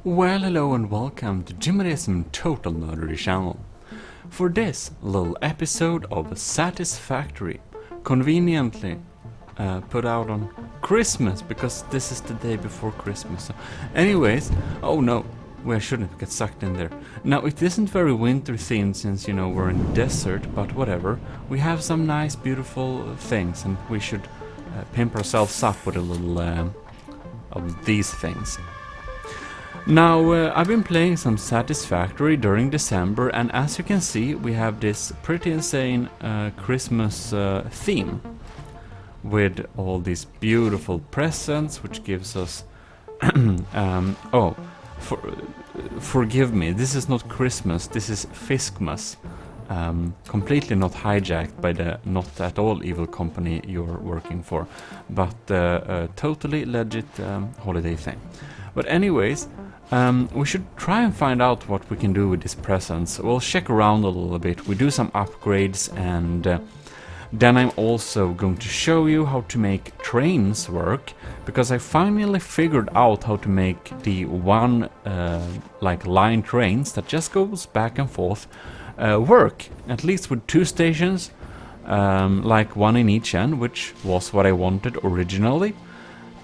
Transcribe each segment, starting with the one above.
Well, hello and welcome to Jimmyism Total Nerdery channel. For this little episode of Satisfactory, conveniently put out on Christmas, because this is the day before Christmas. So anyways, oh no, we shouldn't get sucked in there. Now, it isn't very winter themed since, you know, we're in the desert, but whatever. We have some nice, beautiful things, and we should pimp ourselves up with a little of these things. Now, I've been playing some Satisfactory during December, and as you can see, we have this pretty insane Christmas theme with all these beautiful presents, which gives us... forgive me, this is not Christmas, this is FICSMAS. Completely not hijacked by the not at all evil company you're working for, but a totally legit holiday thing. But anyways, we should try and find out what we can do with these presents. We'll check around a little bit, we do some upgrades, and then I'm also going to show you how to make trains work, because I finally figured out how to make the one like line trains that just goes back and forth work, at least with two stations, like one in each end, which was what I wanted originally.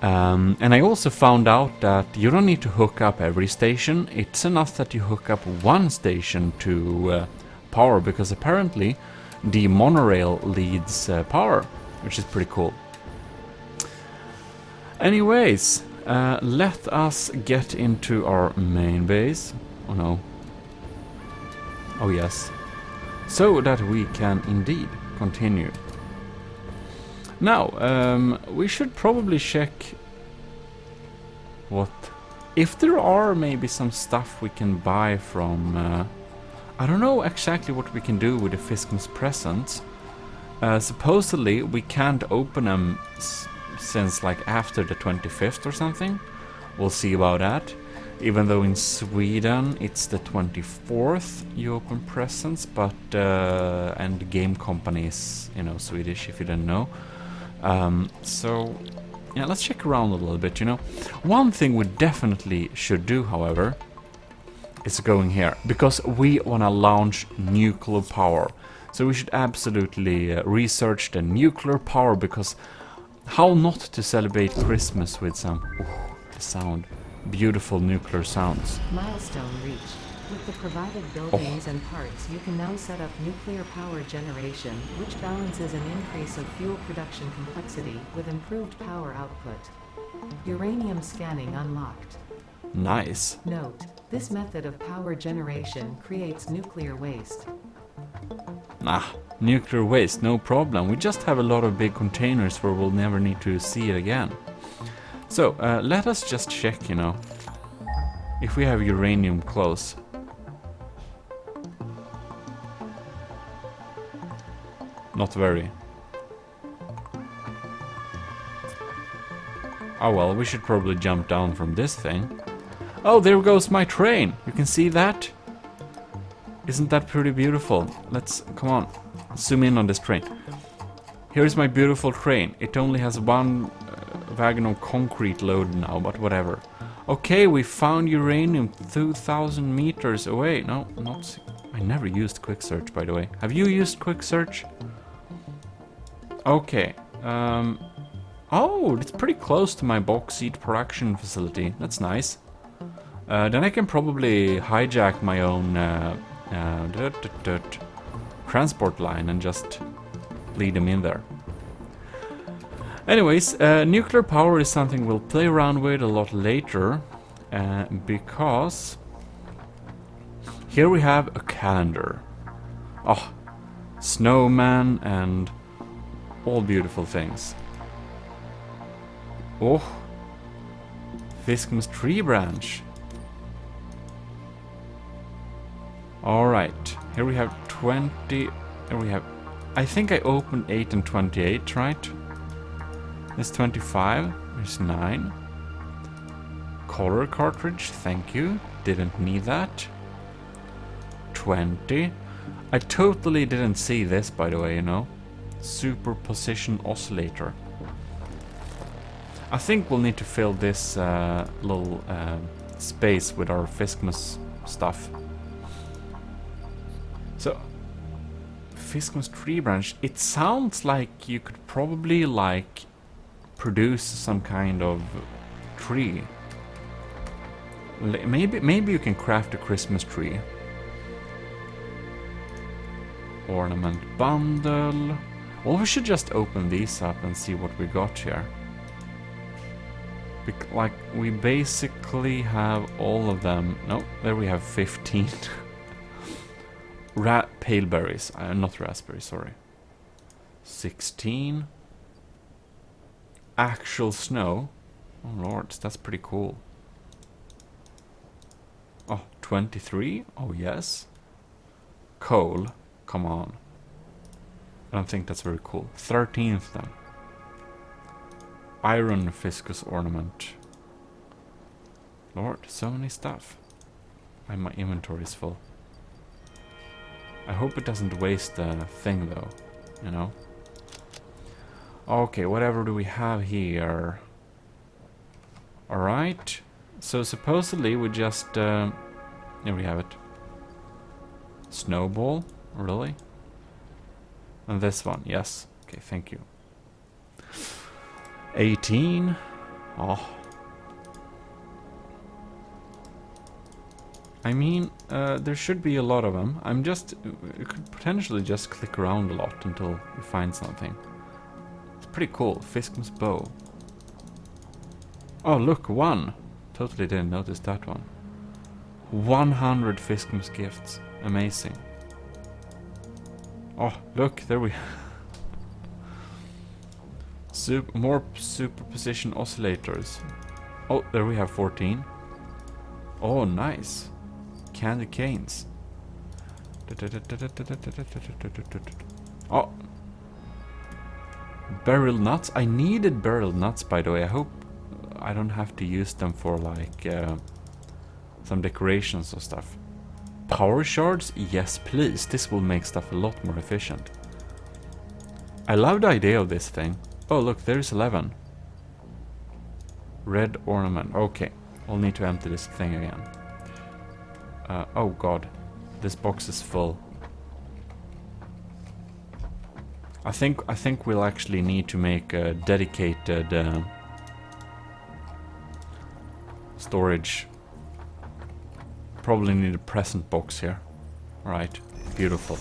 And I also found out that you don't need to hook up every station, it's enough that you hook up one station to power, because apparently the monorail leads power, which is pretty cool. Anyways, let us get into our main base. Oh no. Oh yes. So that we can indeed continue. Now, we should probably check what... if there are maybe some stuff we can buy from... I don't know exactly what we can do with the FICSMAS presents. Supposedly we can't open them since like after the 25th or something. We'll see about that. Even though in Sweden it's the 24th you open presents, but and the game company is, you know, Swedish if you don't know. So yeah, let's check around a little bit, you know. One thing we definitely should do, however, is going here, because we want to launch nuclear power. So we should absolutely research the nuclear power, because how not to celebrate Christmas with some the sound, beautiful nuclear sounds. Milestone reached. With the provided buildings and parts, you can now set up nuclear power generation, which balances an increase of fuel production complexity with improved power output. Uranium scanning unlocked. Nice. Note, this method of power generation creates nuclear waste. Nuclear waste, no problem. We just have a lot of big containers where we'll never need to see it again. So, let us just check, you know, if we have uranium close. Not very. Oh well, we should probably jump down from this thing. Oh, there goes my train! You can see that? Isn't that pretty beautiful? Let's, come on, zoom in on this train. Here's my beautiful train. It only has one wagon of concrete load now, but whatever. Okay, we found uranium 2,000 meters away. No, not... I never used quick search, by the way. Have you used quick search? Okay. Oh, it's pretty close to my bauxite production facility. That's nice. Then I can probably hijack my own transport line and just lead them in there. Anyways, nuclear power is something we'll play around with a lot later, because here we have a calendar. Oh, snowman and all beautiful things. Oh, FICSMAS tree branch. Alright, here we have 20, here we have, I think I opened 8 and 28, right? There's 25, there's 9. Color cartridge, thank you, didn't need that. 20. I totally didn't see this, by the way, you know. Superposition oscillator. I think we'll need to fill this little space with our FICSMAS stuff. So, FICSMAS tree branch, it sounds like you could probably like produce some kind of tree. Maybe you can craft a Christmas tree. Ornament bundle. Well, we should just open these up and see what we got here. Like, we basically have all of them. No, there we have 15. Pale berries, not raspberries, sorry. 16. Actual snow. Oh lord, that's pretty cool. Oh, 23? Oh yes. Coal, come on. I don't think that's very cool. 13th then. Iron fiscus ornament. Lord, so many stuff. And my inventory is full. I hope it doesn't waste the thing though, you know. Okay, whatever do we have here? Alright. So supposedly we just here we have it. Snowball? Really? And this one, yes. Okay, thank you. 18. Oh. I mean, there should be a lot of them. You could potentially just click around a lot until you find something. It's pretty cool. FICSMAS bow. Oh, look, one. Totally didn't notice that one. 100 FICSMAS gifts. Amazing. Oh, look, there we... more superposition oscillators. Oh, there we have 14. Oh, nice. Candy canes. Oh. Beryl nuts. I needed beryl nuts, by the way. I hope I don't have to use them for, like, some decorations or stuff. Power shards? Yes, please. This will make stuff a lot more efficient. I love the idea of this thing. Oh, look, there's 11. Red ornament. Okay, we'll need to empty this thing again. Oh god, this box is full. I think we'll actually need to make a dedicated storage. Probably need a present box here. Right, beautiful.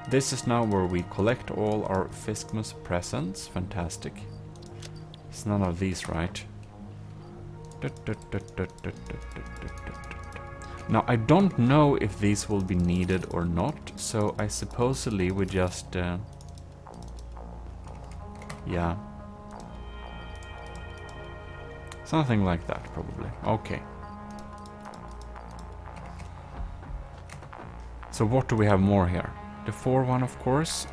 This is now where we collect all our FICSMAS presents. Fantastic. It's none of these, right? Now, I don't know if these will be needed or not, so I supposedly would just... yeah. Something like that, probably. Okay. So what do we have more here? The 4 one, of course.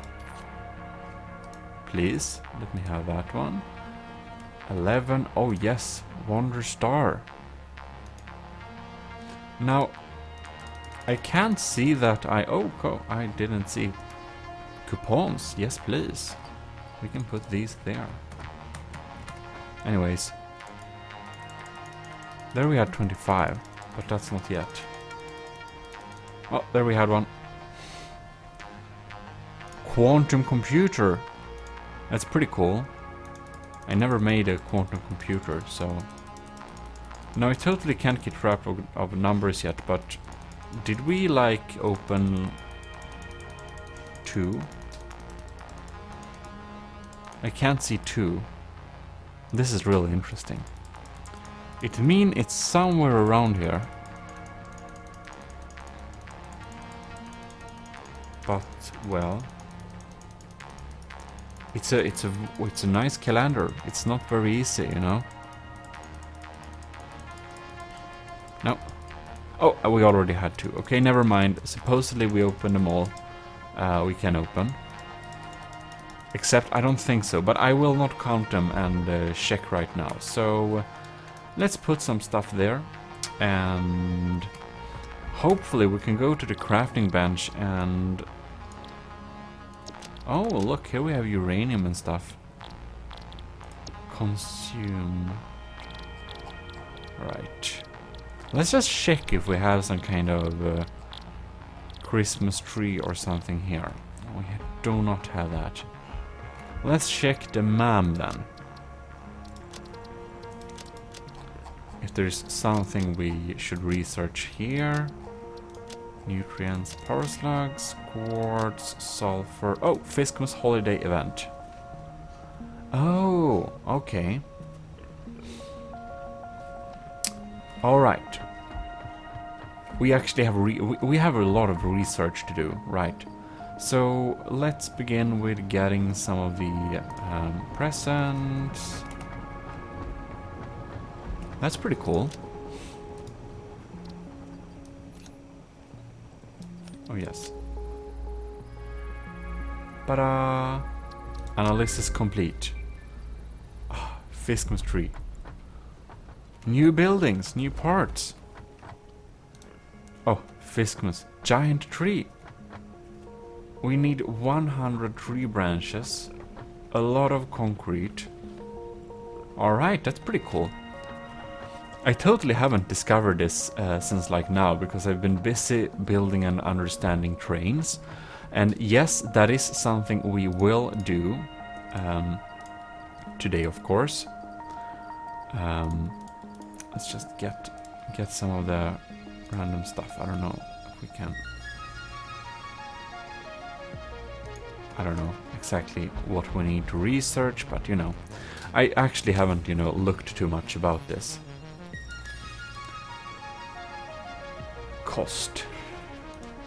Please, let me have that one. 11. Oh yes, Wonder Star. Now, I can't see that I... Oh, I didn't see coupons. Yes, please. We can put these there. Anyways. There we had 25, but that's not yet. Oh, there we had one. Quantum computer. That's pretty cool. I never made a quantum computer, so... No, I totally can't keep track of numbers yet, but... Did we, like, open... 2? I can't see 2. This is really interesting. It means it's somewhere around here. But, well... It's a nice calendar. It's not very easy, you know. No. Oh, we already had 2. Okay, never mind. Supposedly we opened them all. We can open. Except I don't think so, but I will not count them and check right now. So let's put some stuff there, and hopefully we can go to the crafting bench and... Oh, look, here we have uranium and stuff. Consume. Right. Let's just check if we have some kind of Christmas tree or something here. We do not have that. Let's check the MAM then. If there's something we should research here. Nutrients, power slugs, quartz, sulfur. Oh, FICSMAS holiday event. Oh, okay. Alright. We actually have we have a lot of research to do, right? So let's begin with getting some of the presents. That's pretty cool. Oh yes. Ta-da! Analysis complete. Ah, FICSMAS tree. New buildings, new parts. Oh, FICSMAS. Giant tree. We need 100 tree branches. A lot of concrete. Alright, that's pretty cool. I totally haven't discovered this since like now, because I've been busy building and understanding trains. And yes, that is something we will do today, of course. Let's just get some of the random stuff. I don't know if we can. I don't know exactly what we need to research, but you know, I actually haven't, you know, looked too much about this. Cost.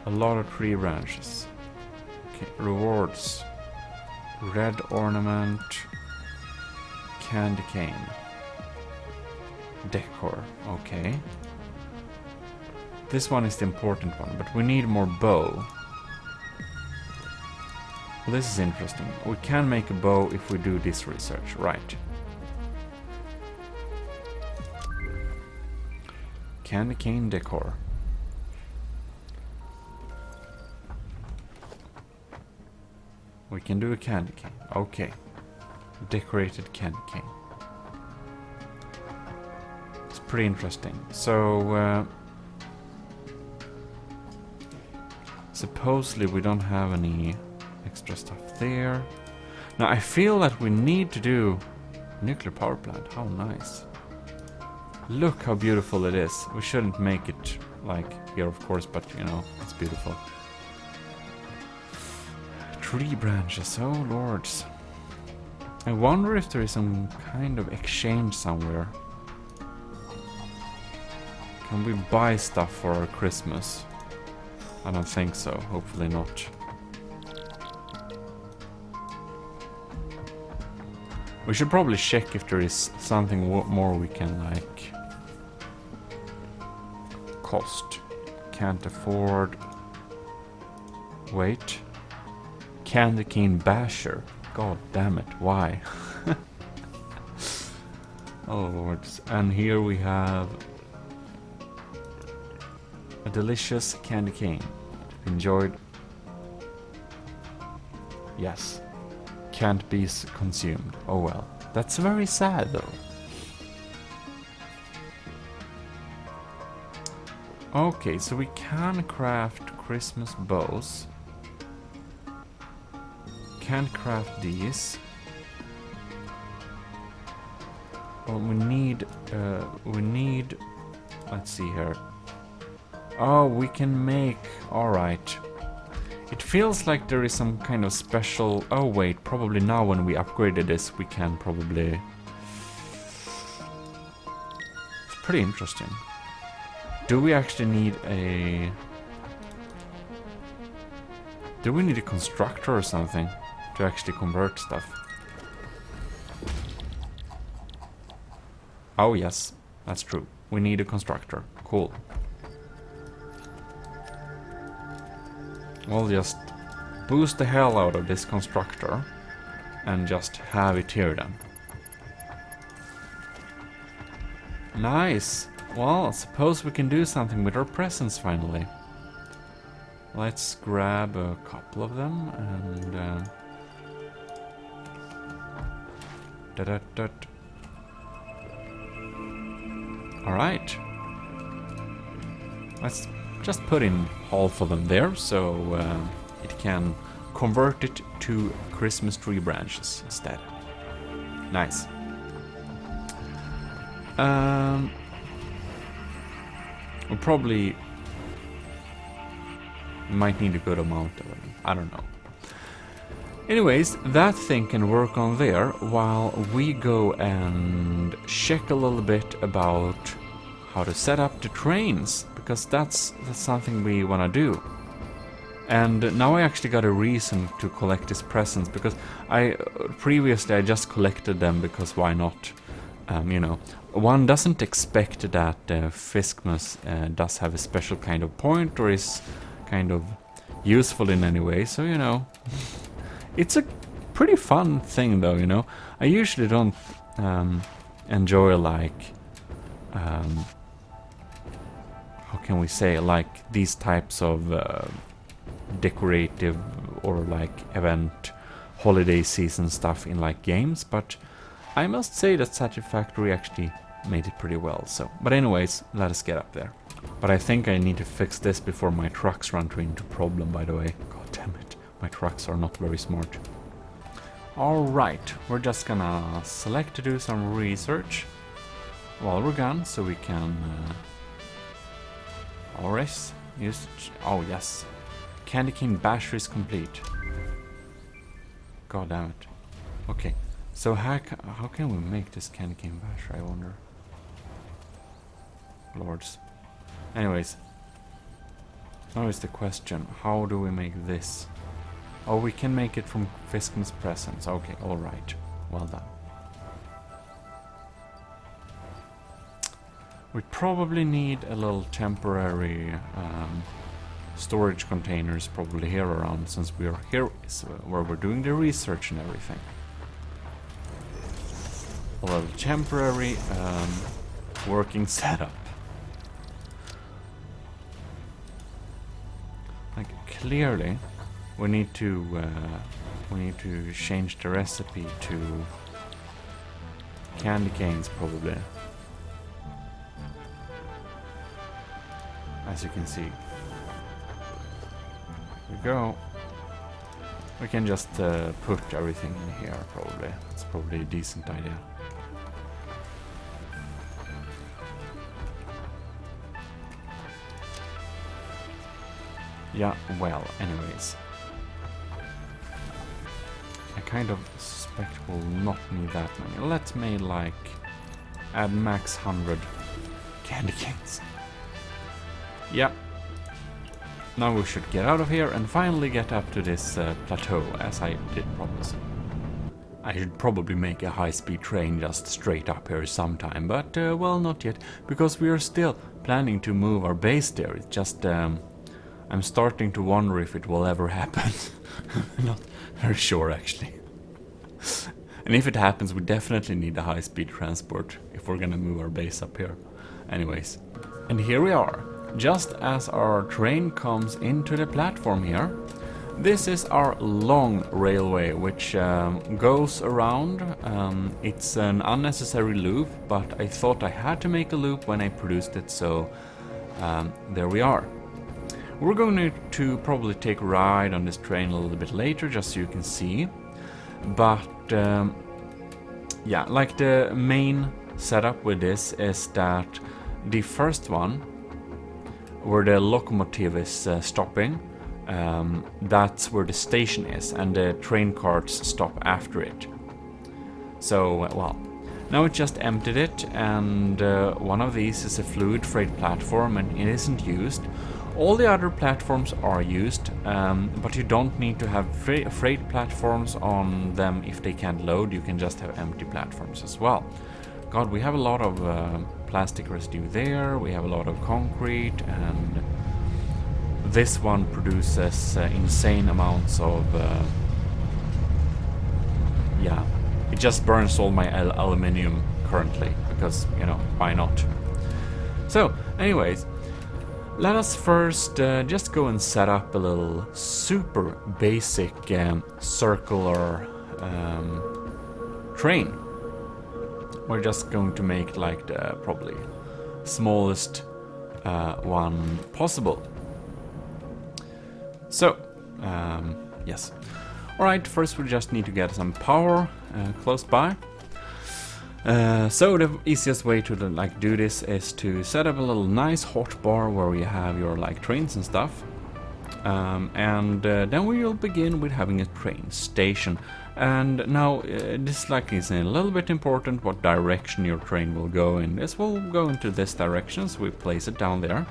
A lot of tree branches. Okay, rewards. Red ornament. Candy cane. Decor. Okay. This one is the important one, but we need more bow. Well, this is interesting. We can make a bow if we do this research, right? Candy cane decor. We can do a candy cane. Okay. Decorated candy cane. It's pretty interesting. So, supposedly we don't have any extra stuff there. Now I feel that we need to do nuclear power plant. How nice. Look how beautiful it is. We shouldn't make it like here, of course, but you know, it's beautiful. Tree branches, oh lords. I wonder if there is some kind of exchange somewhere. Can we buy stuff for our Christmas? I don't think so, hopefully not. We should probably check if there is something more we can like. Cost. Can't afford. Wait. Candy cane basher. God damn it, why? Oh lords. And here we have a delicious candy cane. Enjoyed. Yes. Can't be consumed. Oh well. That's very sad though. Okay, so we can craft Christmas bows. Can't craft these. Well, we need, let's see here. Oh, we can make, alright. It feels like there is some kind of special, oh wait, probably now when we upgraded this, we can probably... It's pretty interesting. Do we actually need a... Do we need a constructor or something to actually convert stuff? Oh yes, that's true. We need a constructor. Cool. We'll just boost the hell out of this constructor and just have it here then. Nice! Well, I suppose we can do something with our presents finally. Let's grab a couple of them and... Alright. Let's just put in half of them there, so it can convert it to Christmas tree branches instead. Nice. We probably might need a good amount of them. I don't know. Anyways, that thing can work on there while we go and check a little bit about how to set up the trains, because that's something we want to do. And now I actually got a reason to collect these presents, because previously I just collected them because why not? You know, one doesn't expect that FICSMAS does have a special kind of point or is kind of useful in any way, so you know. It's a pretty fun thing though, you know. I usually don't enjoy like how can we say, like these types of decorative or like event holiday season stuff in like games, but I must say that Satisfactory actually made it pretty well. So, but anyways, let us get up there. But I think I need to fix this before my trucks run into problem, by the way. God damn it. My trucks are not very smart. Alright, we're just gonna select to do some research while we're gone, so we can RS usage. Oh yes, candy cane basher is complete. God damn it. Okay, so how can we make this candy cane basher, I wonder? Lords. Anyways, now is the question, how do we make this? Oh, we can make it from FICSMAS presents. Okay, alright. Well done. We probably need a little temporary storage containers probably here around, since we are here where we're doing the research and everything. A little temporary working setup. Like, clearly we need to change the recipe to candy canes probably. As you can see. Here we go. We can just put everything in here probably. It's probably a decent idea. Yeah, well, anyways. I kind of suspect we'll not need that many. Let's make like add max 100 candy canes. Yeah. Now we should get out of here and finally get up to this plateau, as I did promise. I should probably make a high-speed train just straight up here sometime, but well, not yet, because we are still planning to move our base there. It's just I'm starting to wonder if it will ever happen. Not very sure, actually. And if it happens, we definitely need a high-speed transport if we're gonna move our base up here. Anyways. And here we are. Just as our train comes into the platform here. This is our long railway, which goes around. It's an unnecessary loop, but I thought I had to make a loop when I produced it, so there we are. We're going to probably take a ride on this train a little bit later, just so you can see. But yeah, like the main setup with this is that the first one, where the locomotive is stopping, that's where the station is, and the train carts stop after it. So, well, now it just emptied it, and one of these is a fluid freight platform, and it isn't used. All the other platforms are used, but you don't need to have freight platforms on them if they can't load. You can just have empty platforms as well. God, we have a lot of plastic residue there, we have a lot of concrete, and this one produces insane amounts of yeah, it just burns all my aluminium currently, because, you know, why not? So, anyways, let us first just go and set up a little super basic circular train. We're just going to make like the probably smallest one possible. So, yes. Alright, first we just need to get some power close by. So the easiest way to like do this is to set up a little nice hot bar where you have your like trains and stuff. And then we will begin with having a train station. And now this like is a little bit important what direction your train will go in. This will go into this direction, so we place it down there.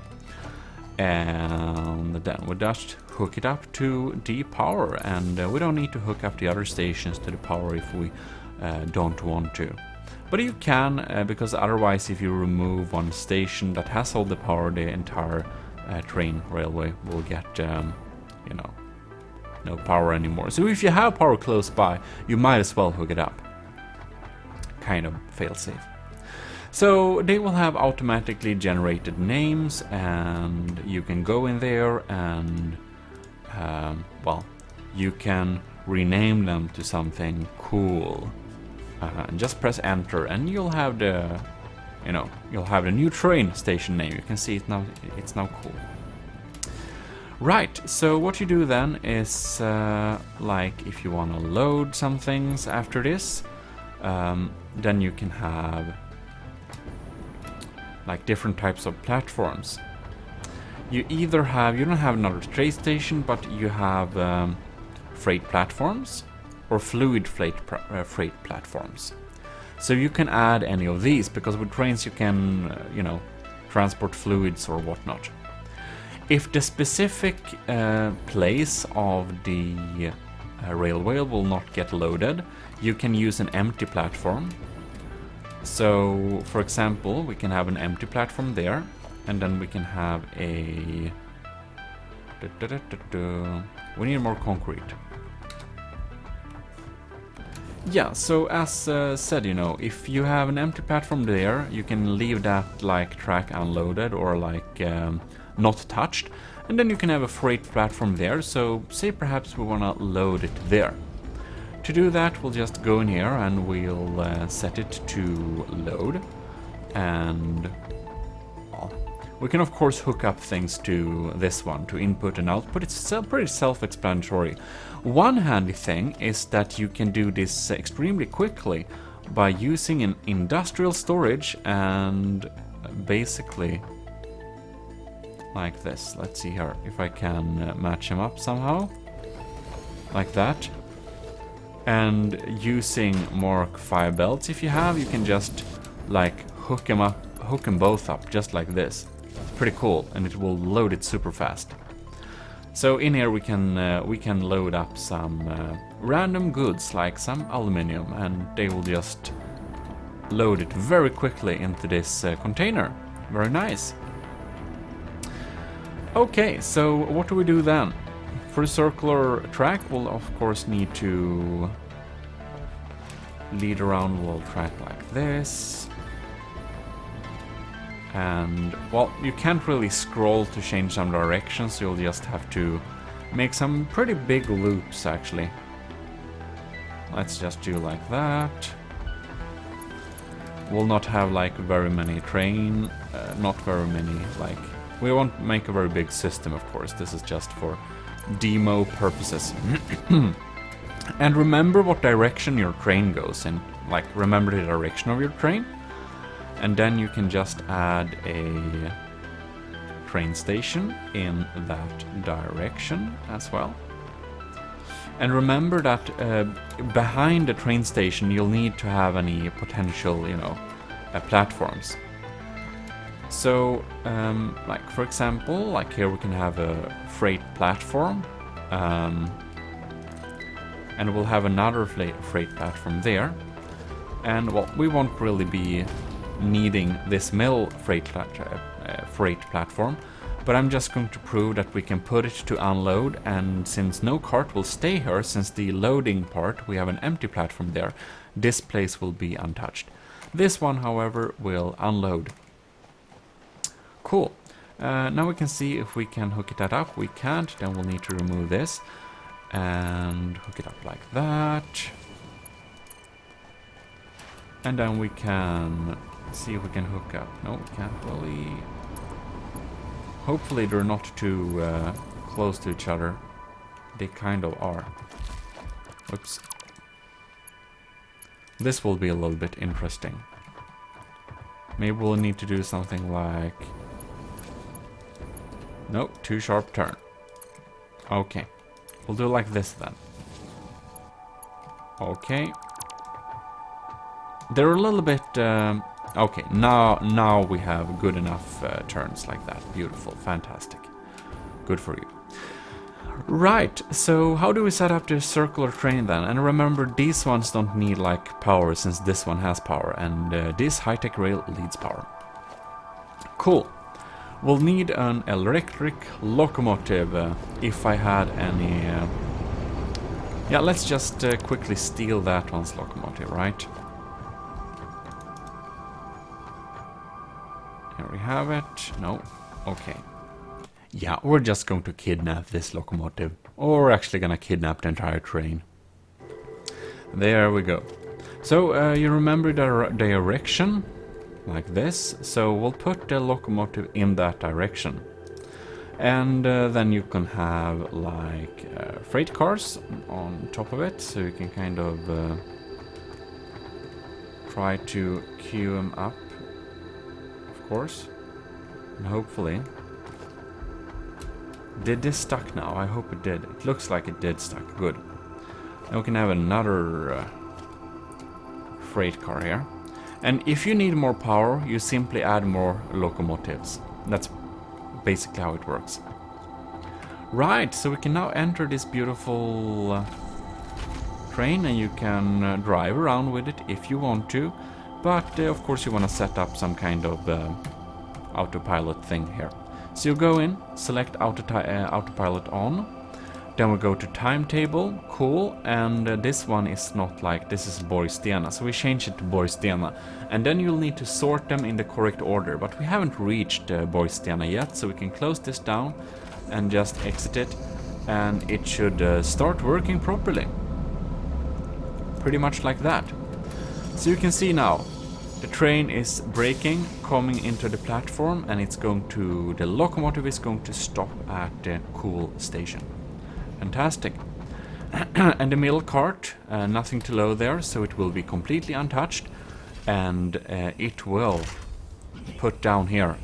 And then we just hook it up to the power, and we don't need to hook up the other stations to the power if we don't want to. But you can, because otherwise if you remove one station that has all the power, the entire train railway will get, you know, no power anymore. So if you have power close by, you might as well hook it up. Kind of fail-safe. So they will have automatically generated names, and you can go in there and, well, you can rename them to something cool. And just press enter, and you'll have the, you know, you'll have the new train station name. You can see it now. It's now cool. Right. So what you do then is, like, if you want to load some things after this, then you can have like different types of platforms. You either have, you don't have another train station, but you have freight platforms or fluid freight platforms. So you can add any of these, because with trains you can, you know, transport fluids or whatnot. If the specific place of the railway will not get loaded, you can use an empty platform. So, for example, we can have an empty platform there, and then we can have a... We need more concrete. Yeah, so as said, you know, if you have an empty platform there, you can leave that like track unloaded or like not touched, and then you can have a freight platform there. So say perhaps we want to load it there. To do that, we'll just go in here and we'll set it to load, and well, we can of course hook up things to this one, to input and output. It's pretty self-explanatory. One handy thing is that you can do this extremely quickly by using an industrial storage, and basically like this. Let's see here if I can match them up somehow, like that. And using Mark 5 belts, if you have, you can just like hook them both up just like this. It's pretty cool, and it will load it super fast. So in here we can load up some random goods, like some aluminium, and they will just load it very quickly into this container. Very nice. Okay, so what do we do then? For a circular track, we'll of course need to lead around a little track like this. And, well, you can't really scroll to change some directions, so you'll just have to make some pretty big loops, actually. Let's just do like that. We'll not have, like, very many not very many, like... We won't make a very big system, of course. This is just for demo purposes. And remember what direction your train goes in. Like, remember the direction of your train. And then you can just add a train station in that direction as well. And remember that behind the train station you'll need to have any potential, you know, platforms. So, like for example, like here we can have a freight platform, and we'll have another freight platform there. And well, we won't really be needing this middle freight platform, but I'm just going to prove that we can put it to unload, and since no cart will stay here, since the loading part, we have an empty platform there, this place will be untouched. This one, however, will unload. Cool. Now we can see if we can hook that up. We can't, then we'll need to remove this and hook it up like that. And then we can see if we can hook up. No, can't really. Hopefully they're not too close to each other. They kind of are. Oops. This will be a little bit interesting. Maybe we'll need to do something like... Nope, too sharp turn. Okay. We'll do like this then. Okay. They're a little bit... okay, now we have good enough turns like that. Beautiful, fantastic. Good for you. Right, so how do we set up the circular train then? And remember, these ones don't need like power since this one has power, and this high-tech rail needs power. Cool. We'll need an electric locomotive if I had any... Yeah, let's just quickly steal that one's locomotive, right? Here we have it. No. Okay. Yeah, we're just going to kidnap this locomotive. Or we're actually gonna kidnap the entire train. There we go. So, you remember the direction? Like this. So, we'll put the locomotive in that direction. And then you can have, like, freight cars on top of it. So, you can kind of try to queue them up. Of course. And hopefully... Did this stuck now? I hope it did. It looks like it did stuck. Good. Now we can have another freight car here. And if you need more power, you simply add more locomotives. That's basically how it works. Right, so we can now enter this beautiful train, and you can drive around with it if you want to. But of course you want to set up some kind of autopilot thing here. So you go in, select autopilot on, then we go to timetable, cool, and this one is not like, this is Borgstena, so we change it to Borgstena, and then you'll need to sort them in the correct order, but we haven't reached Borgstena yet, so we can close this down and just exit it, and it should start working properly. Pretty much like that. So you can see now, the train is braking, coming into the platform, and it's going to... the locomotive is going to stop at the cool station. Fantastic. And the middle cart, nothing to load there, so it will be completely untouched. And it will put down here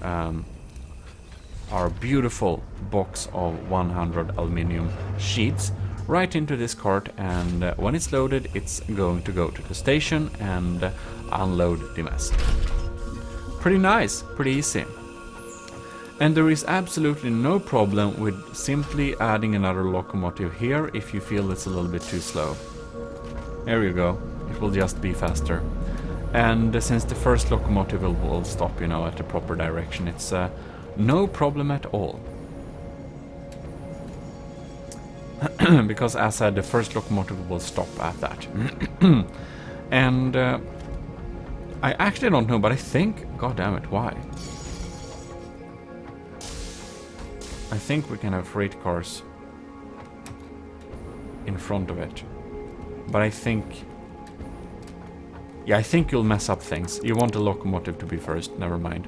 our beautiful box of 100 aluminium sheets right into this cart, and when it's loaded, it's going to go to the station and unload the mess. Pretty nice, pretty easy. And there is absolutely no problem with simply adding another locomotive here if you feel it's a little bit too slow. There you go, it will just be faster. And since the first locomotive will stop, you know, at the proper direction, it's no problem at all. Because as I said, the first locomotive will stop at that. And I actually don't know, but I think... God damn it, why? I think we can have freight cars in front of it. But I think... yeah, I think you'll mess up things. You want the locomotive to be first, never mind.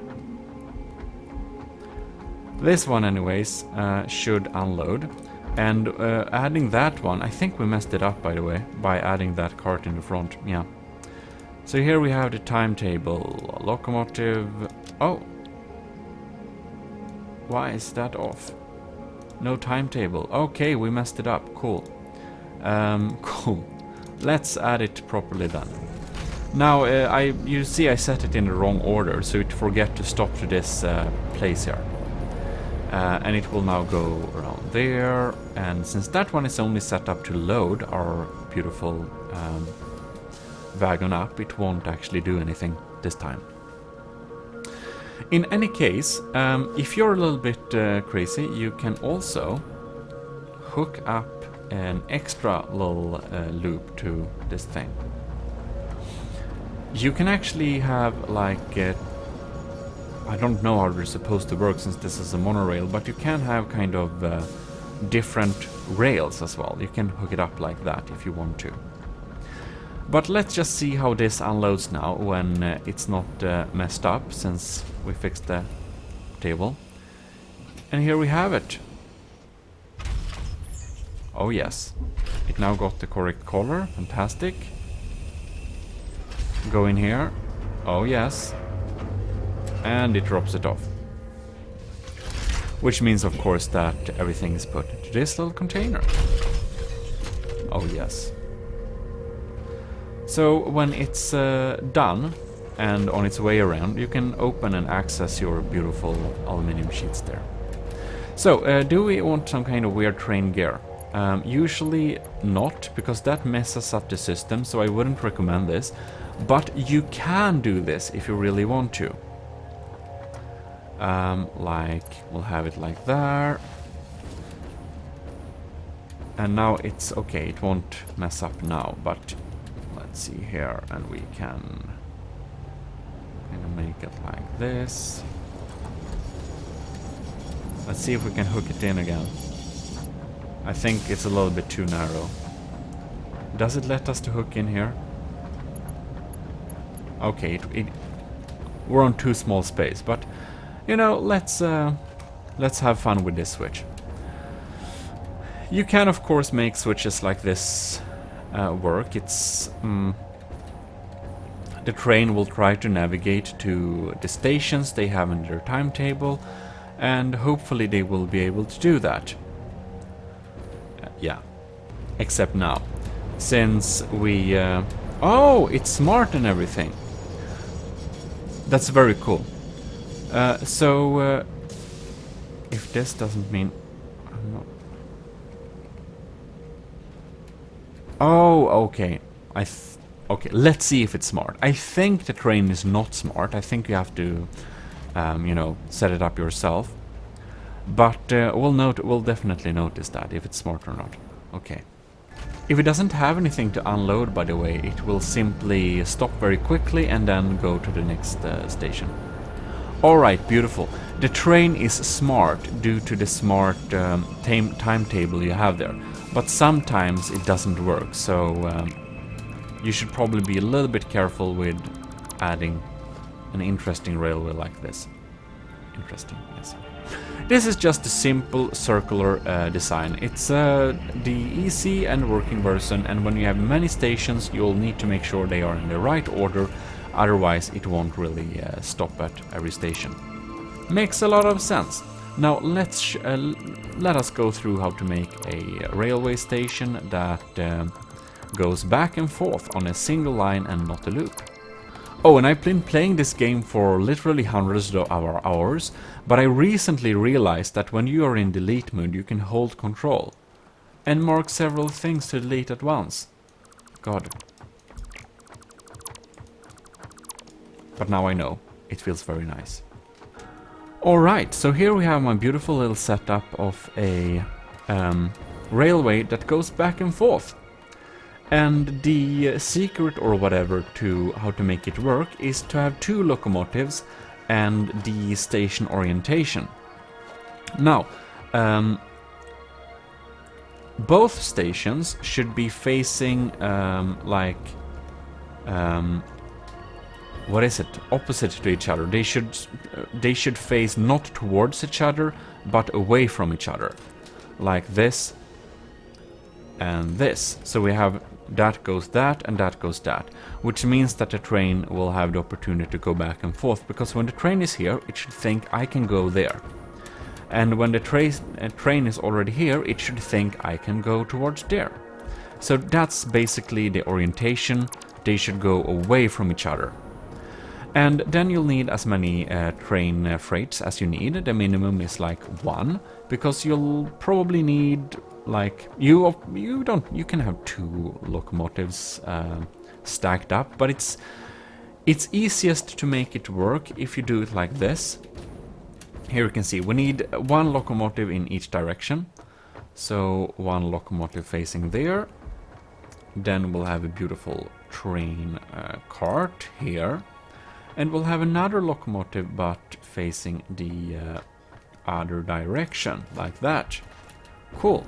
This one anyways should unload. And adding that one, I think we messed it up by the way, by adding that cart in the front, yeah. So here we have the timetable, locomotive, oh. Why is that off? No timetable, okay, we messed it up, cool. Cool, let's add it properly then. Now, you see I set it in the wrong order, so it forget to stop to this place here. And it will now go around there, and since that one is only set up to load our beautiful wagon up, it won't actually do anything this time. In any case, if you're a little bit crazy, you can also hook up an extra little loop to this thing. You can actually have like I don't know how they're supposed to work since this is a monorail, but you can have kind of different rails as well. You can hook it up like that if you want to. But let's just see how this unloads now when it's not messed up, since we fixed the table. And here we have it. Oh yes, it now got the correct color. Fantastic. Go in here. Oh yes. And it drops it off. Which means, of course, that everything is put into this little container. Oh yes. So when it's done and on its way around, you can open and access your beautiful aluminum sheets there. So, do we want some kind of weird train gear? Usually not, because that messes up the system, so I wouldn't recommend this. But you can do this if you really want to. Like, we'll have it like there. And now it's okay, it won't mess up now, but let's see here, and we can kind of make it like this. Let's see if we can hook it in again. I think it's a little bit too narrow. Does it let us to hook in here? Okay, we're on too small space, but you know, let's have fun with this switch. You can, of course, make switches like this work. It's the train will try to navigate to the stations they have in their timetable, and hopefully they will be able to do that. Yeah, except now, since we oh, it's smart and everything. That's very cool. So if this doesn't mean I'm not. Oh, okay. Okay, let's see if it's smart. I think the train is not smart. I think you have to, you know, set it up yourself. But we'll definitely notice that if it's smart or not. Okay. If it doesn't have anything to unload, by the way, it will simply stop very quickly and then go to the next station. Alright, beautiful. The train is smart due to the smart timetable you have there. But sometimes it doesn't work, so you should probably be a little bit careful with adding an interesting railway like this. Interesting, yes. This is just a simple circular design. It's the easy and working version, and when you have many stations, you'll need to make sure they are in the right order, otherwise it won't really stop at every station. Makes a lot of sense. Now let us go through how to make a railway station that goes back and forth on a single line and not a loop. Oh, and I've been playing this game for literally hundreds of hours, but I recently realized that when you are in delete mode you can hold control and mark several things to delete at once. God. But now I know. It feels very nice. Alright, so here we have my beautiful little setup of a railway that goes back and forth. And the secret or whatever to how to make it work is to have two locomotives and the station orientation. Now, both stations should be facing what is it? Opposite to each other. They should face not towards each other, but away from each other, like this and this. So we have that goes that and that goes that, which means that the train will have the opportunity to go back and forth, because when the train is here, it should think I can go there. And when the train is already here, it should think I can go towards there. So that's basically the orientation. They should go away from each other. And then you'll need as many train freights as you need. The minimum is like 1, because you'll probably need like you can have 2 locomotives stacked up, but it's easiest to make it work if you do it like this. Here you can see we need 1 locomotive in each direction. So 1 locomotive facing there. Then we'll have a beautiful train cart here. And we'll have another locomotive but facing the other direction, like that. Cool.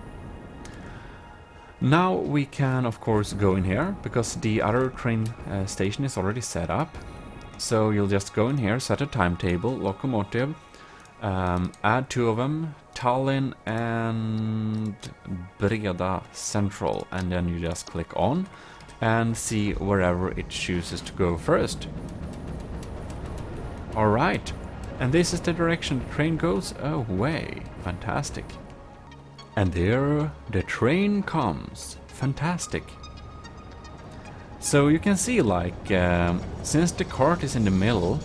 Now we can of course go in here, because the other train station is already set up. So you'll just go in here, set a timetable, locomotive, add 2 of them, Tallinn and Breda Central, and then you just click on and see wherever it chooses to go first. Alright, and this is the direction the train goes away. Fantastic. And there the train comes. Fantastic. So you can see, like, since the cart is in the middle,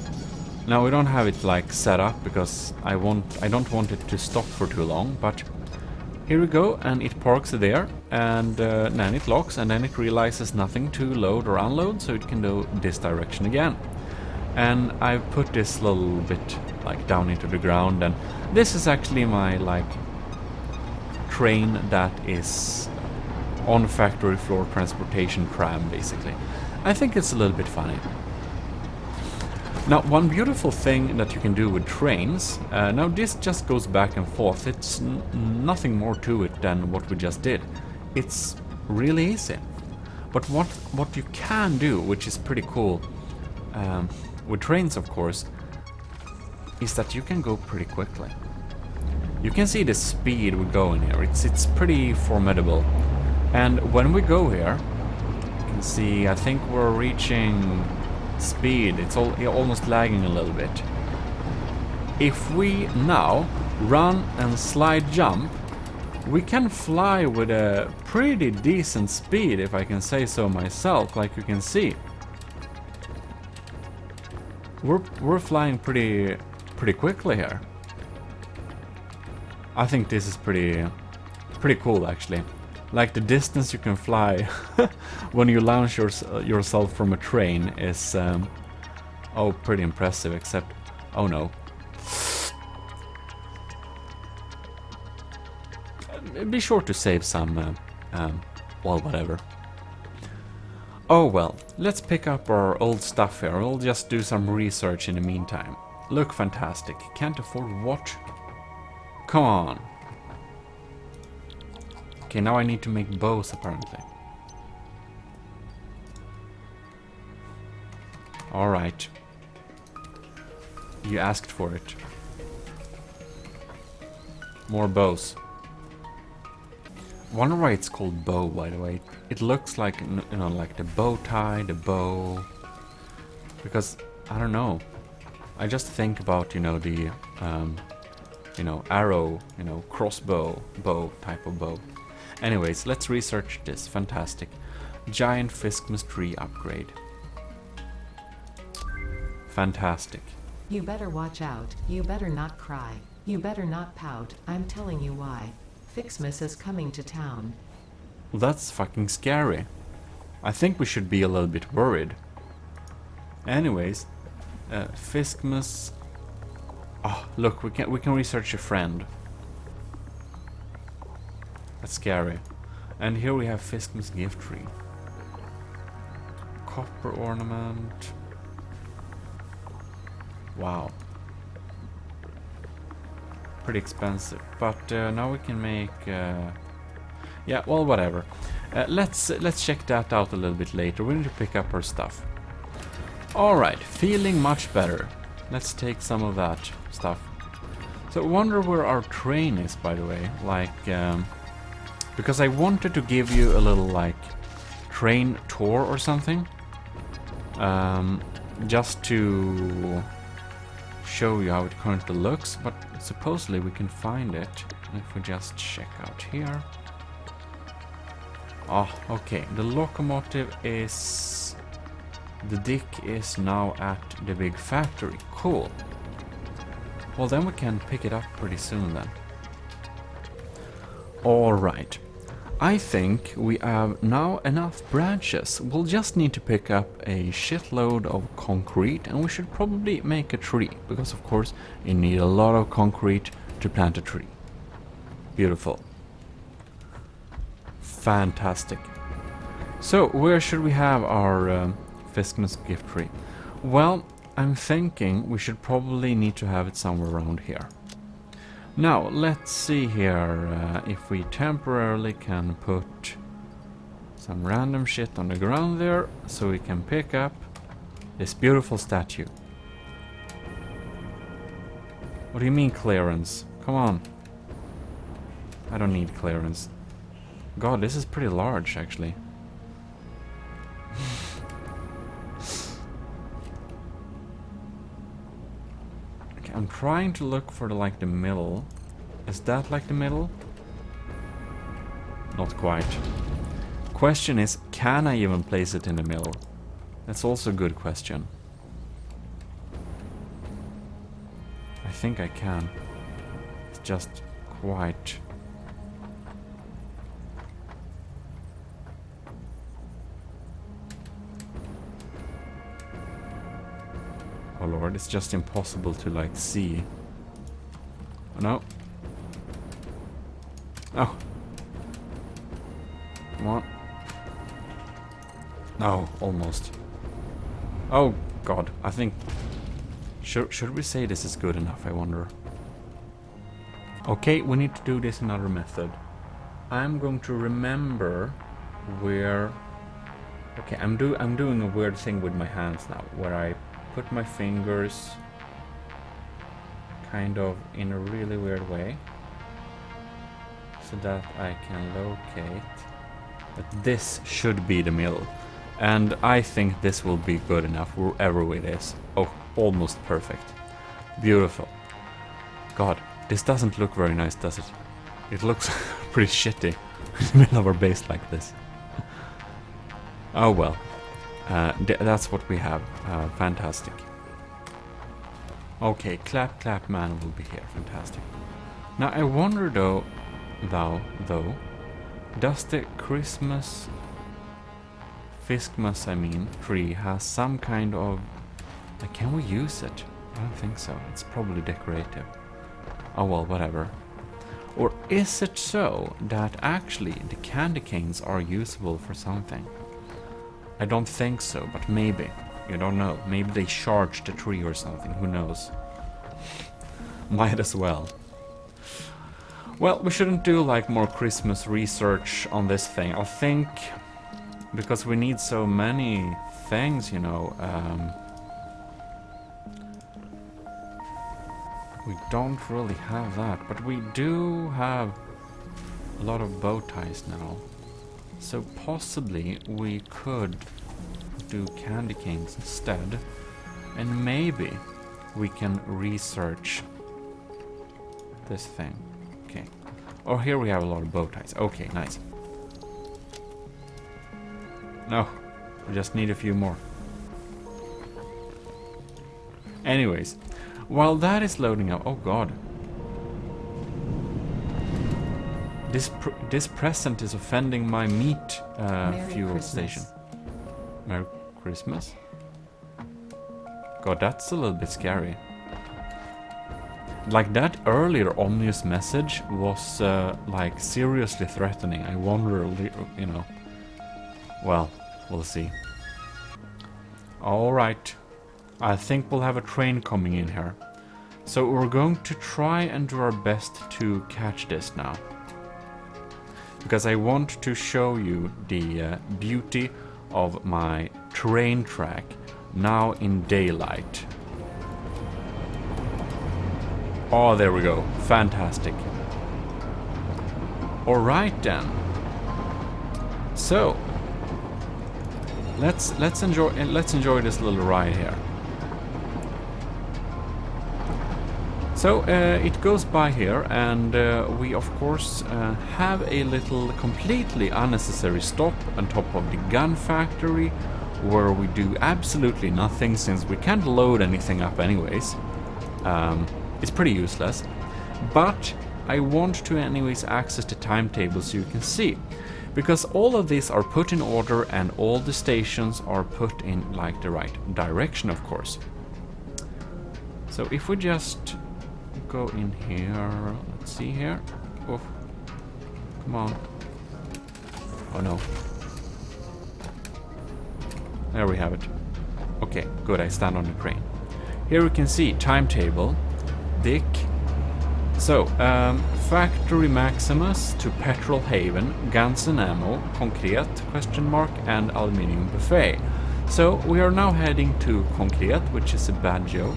now we don't have it like set up because I don't want it to stop for too long, but here we go, and it parks there, and then it locks, and then it realizes nothing to load or unload, so it can do this direction again. And I've put this little bit like down into the ground, and this is actually my like train that is on factory floor transportation tram, basically. I think it's a little bit funny. Now, one beautiful thing that you can do with trains, now this just goes back and forth, it's nothing more to it than what we just did. It's really easy. But what you can do, which is pretty cool, with trains of course, is that you can go pretty quickly. You can see the speed we go in here, it's pretty formidable. And when we go here, you can see, I think we're reaching speed, it's almost lagging a little bit. If we now run and slide jump, we can fly with a pretty decent speed, if I can say so myself, like you can see. We're flying pretty quickly here. I think this is pretty cool, actually. Like, the distance you can fly when you launch yourself from a train is oh, pretty impressive, except, oh no. Be sure to save some, well, whatever. Oh well, let's pick up our old stuff here. We'll just do some research in the meantime. Look fantastic. Can't afford what? Come on. Okay, now I need to make bows, apparently. Alright. You asked for it. More bows. Wonder why it's called bow, by the way. It looks like, you know, like the bow tie, the bow. Because, I don't know. I just think about, you know, the, you know, arrow, you know, crossbow, bow type of bow. Anyways, let's research this. Fantastic. Giant FICSMAS tree upgrade. Fantastic. You better watch out. You better not cry. You better not pout. I'm telling you why. FICSMAS is coming to town. Well, that's fucking scary. I think we should be a little bit worried. Anyways, FICSMAS. Oh, look, we can research a friend. That's scary. And here we have FICSMAS gift tree. Copper ornament. Wow. Pretty expensive, but now we can make. Yeah, well, whatever. Let's check that out a little bit later. We need to pick up our stuff. All right, feeling much better. Let's take some of that stuff. So, I wonder where our train is, by the way. Like, because I wanted to give you a little like train tour or something, just to show you how it currently looks, but supposedly we can find it if we just check out here. Oh, okay, the locomotive is... the dick is now at the big factory. Cool. Well, then we can pick it up pretty soon then. Alright. I think we have now enough branches. We'll just need to pick up a shitload of concrete, and we should probably make a tree, because of course you need a lot of concrete to plant a tree. Beautiful. Fantastic. So, where should we have our FICSMAS gift tree? Well, I'm thinking we should probably need to have it somewhere around here. Now, let's see here if we temporarily can put some random shit on the ground there, so we can pick up this beautiful statue. What do you mean clearance? Come on. I don't need clearance. God, this is pretty large, actually. Okay, I'm trying to look for the middle. Is that like the middle? Not quite. Question is, can I even place it in the middle? That's also a good question. I think I can. It's just quite... Oh lord, it's just impossible to see. Oh, no. Oh. Come on. No, almost. Oh god, I think... Should we say this is good enough, I wonder? Okay, we need to do this another method. I'm going to remember where... Okay, I'm doing a weird thing with my hands now, where I put my fingers kind of in a really weird way, so that I can locate that this should be the middle. And I think this will be good enough wherever it is. Oh, almost perfect. Beautiful. God, this doesn't look very nice, does it? It looks pretty shitty in the middle of our base like this. Oh well. That's what we have. Fantastic. Okay, Clap Clap Man will be here. Fantastic. Now I wonder though, does the Christmas FICSMAS, I mean, tree has some kind of... can we use it? I don't think so. It's probably decorative. Oh well, whatever. Or is it so that actually the candy canes are usable for something? I don't think so, but maybe. You don't know. Maybe they charged the tree or something. Who knows? Might as well. Well, we shouldn't do more Christmas research on this thing. I think because we need so many things, you know. We don't really have that, but we do have a lot of bow ties now. So possibly we could do candy canes instead, and maybe we can research this thing. Okay. Oh, here we have a lot of bow ties. Okay, nice. No, we just need a few more. Anyways, while that is loading up... Oh god. This present is offending my meat fuel Christmas. station. Merry Christmas? God, that's a little bit scary. That earlier ominous message was seriously threatening. I wonder, you know. Well, we'll see. Alright. I think we'll have a train coming in here. So we're going to try and do our best to catch this now. Because I want to show you the beauty of my train track now in daylight. Oh, there we go. Fantastic. Alright then. So let's enjoy this little ride here. So it goes by here, and we of course have a little completely unnecessary stop on top of the gun factory, where we do absolutely nothing since we can't load anything up anyways. It's pretty useless, but I want to anyways access the timetable so you can see, because all of these are put in order and all the stations are put in the right direction, of course. So if we just go in here, let's see here. Oh, come on. Oh no. There we have it. Okay, good, I stand on the crane. Here we can see timetable. Dick So, Factory Maximus to Petrol Haven, Guns and Ammo, Concrete, question mark, and Aluminium Buffet. So, we are now heading to Concrete, which is a bad joke.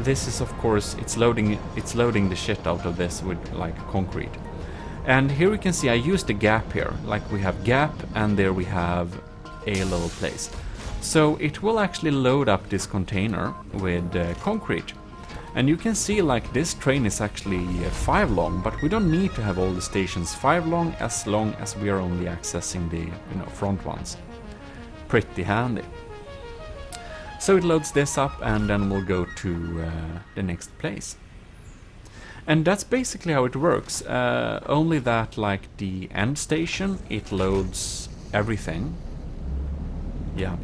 This is, of course, it's loading the shit out of this with, like, concrete. And here we can see I used a gap here, like we have gap, and there we have a little place. So it will actually load up this container with concrete. And you can see like this train is actually 5 long, but we don't need to have all the stations 5 long as we are only accessing the front ones. Pretty handy. So it loads this up and then we'll go to the next place. And that's basically how it works, only that like the end station, it loads everything. Yeah,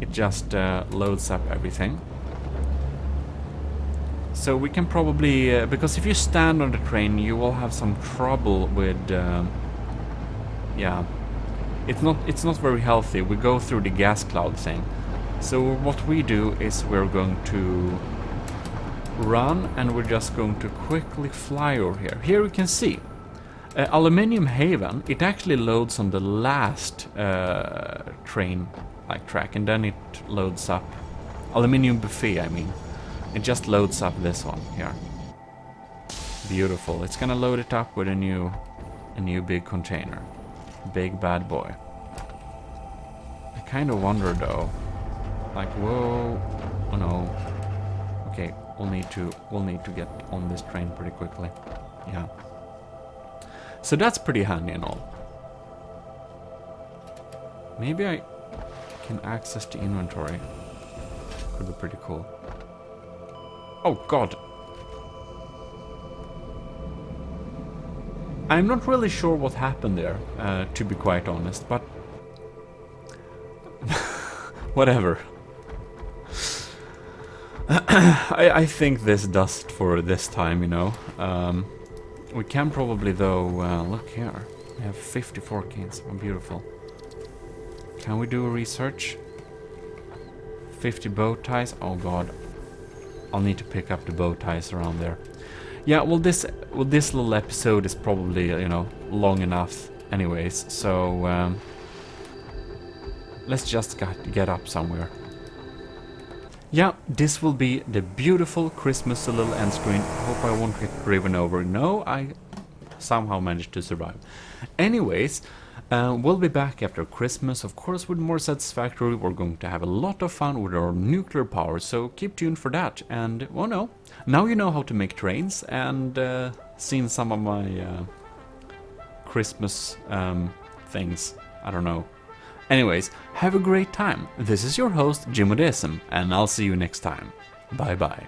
it just loads up everything. So we can probably, because if you stand on the train, you will have some trouble with, yeah, it's not very healthy. We go through the gas cloud thing. So what we do is we're going to run and we're just going to quickly fly over here. Here we can see Aluminium Haven, it actually loads on the last train like track, and then it loads up Aluminium Buffet, I mean. It just loads up this one here. Beautiful. It's gonna load it up with a new big container. Big bad boy. I kinda wonder though. Like, whoa, oh no. Okay, we'll need to get on this train pretty quickly. Yeah. So that's pretty handy and all. Maybe I can access the inventory. Could be pretty cool. Oh god. I'm not really sure what happened there, to be quite honest, but whatever. I think this does it for this time, you know. We can probably though, look here. We have 54 keys. Oh, beautiful. Can we do a research? 50 bow ties. Oh god. I'll need to pick up the bow ties around there. Yeah, well this little episode is probably, you know, long enough anyways. So let's just get up somewhere. Yeah, this will be the beautiful Christmas little end screen. Hope I won't get driven over. No, I somehow managed to survive. Anyways, we'll be back after Christmas, of course, with more Satisfactory. We're going to have a lot of fun with our nuclear power, so keep tuned for that. And, well, no, now you know how to make trains, and seen some of my Christmas things. I don't know. Anyways, have a great time. This is your host, Jim Odesum, and I'll see you next time. Bye bye.